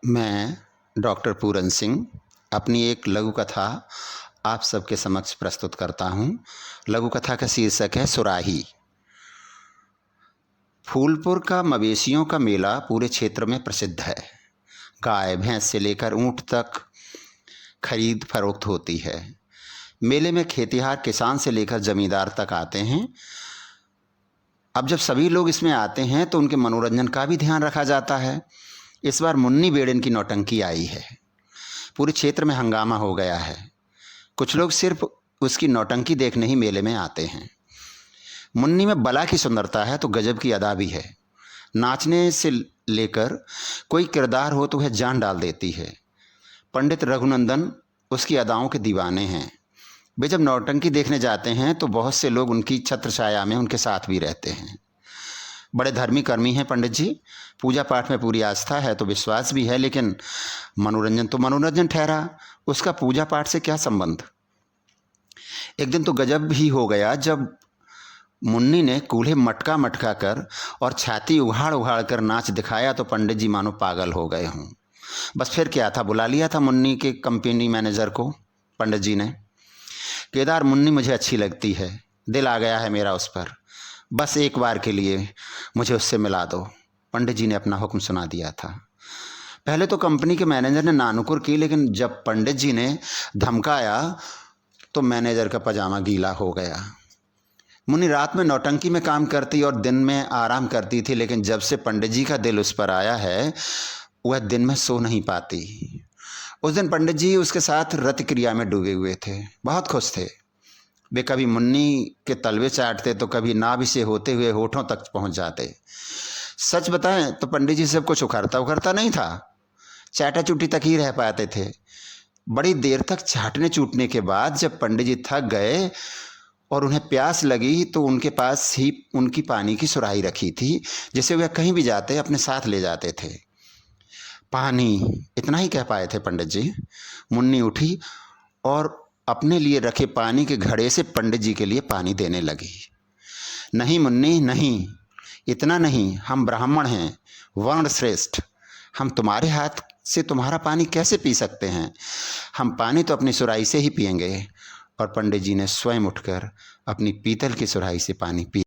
मैं डॉक्टर पूरन सिंह अपनी एक लघु कथा आप सबके समक्ष प्रस्तुत करता हूँ। लघु कथा का शीर्षक है सुराही। फूलपुर का मवेशियों का मेला पूरे क्षेत्र में प्रसिद्ध है। गाय भैंस से लेकर ऊंट तक खरीद फरोख्त होती है। मेले में खेतिहार किसान से लेकर जमींदार तक आते हैं। अब जब सभी लोग इसमें आते हैं तो उनके मनोरंजन का भी ध्यान रखा जाता है। इस बार मुन्नी बेड़न की नौटंकी आई है। पूरे क्षेत्र में हंगामा हो गया है। कुछ लोग सिर्फ उसकी नौटंकी देखने ही मेले में आते हैं। मुन्नी में बला की सुंदरता है तो गजब की अदा भी है। नाचने से लेकर कोई किरदार हो तो वह जान डाल देती है। पंडित रघुनंदन उसकी अदाओं के दीवाने हैं। वे जब नौटंकी देखने जाते हैं तो बहुत से लोग उनकी छत्र छाया में उनके साथ भी रहते हैं। बड़े धर्मी कर्मी हैं पंडित जी। पूजा पाठ में पूरी आस्था है तो विश्वास भी है, लेकिन मनोरंजन तो मनोरंजन ठहरा, उसका पूजा पाठ से क्या संबंध। एक दिन तो गजब ही हो गया जब मुन्नी ने कूल्हे मटका मटका कर और छाती उघाड़ उघाड़ कर नाच दिखाया तो पंडित जी मानो पागल हो गए हों। बस फिर क्या था, बुला लिया था मुन्नी के कंपनी मैनेजर को पंडित जी ने। केदार, मुन्नी मुझे अच्छी लगती है, दिल आ गया है मेरा उस पर, बस एक बार के लिए मुझे उससे मिला दो। पंडित जी ने अपना हुक्म सुना दिया था। पहले तो कंपनी के मैनेजर ने नानुकुर की, लेकिन जब पंडित जी ने धमकाया तो मैनेजर का पजामा गीला हो गया। मुन्नी रात में नौटंकी में काम करती और दिन में आराम करती थी, लेकिन जब से पंडित जी का दिल उस पर आया है वह दिन में सो नहीं पाती। उस दिन पंडित जी उसके साथ रति क्रिया में डूबे हुए थे, बहुत खुश थे। वे कभी मुन्नी के तलवे चाटते तो कभी नाभि से होते हुए होठों तक पहुंच जाते। सच बताएं तो पंडित जी सब कुछ उखड़ता उखड़ता नहीं था, चाटा चूटी तक ही रह पाते थे। बड़ी देर तक चाटने चूटने के बाद जब पंडित जी थक गए और उन्हें प्यास लगी तो उनके पास ही उनकी पानी की सुराही रखी थी, जिसे वह कहीं भी जाते अपने साथ ले जाते थे। पानी, इतना ही कह पाए थे पंडित जी। मुन्नी उठी और अपने लिए रखे पानी के घड़े से पंडित जी के लिए पानी देने लगी। नहीं मुन्नी नहीं, इतना नहीं, हम ब्राह्मण हैं, वर्ण श्रेष्ठ, हम तुम्हारे हाथ से तुम्हारा पानी कैसे पी सकते हैं। हम पानी तो अपनी सुराही से ही पिएंगे। और पंडित जी ने स्वयं उठकर अपनी पीतल की सुराही से पानी पी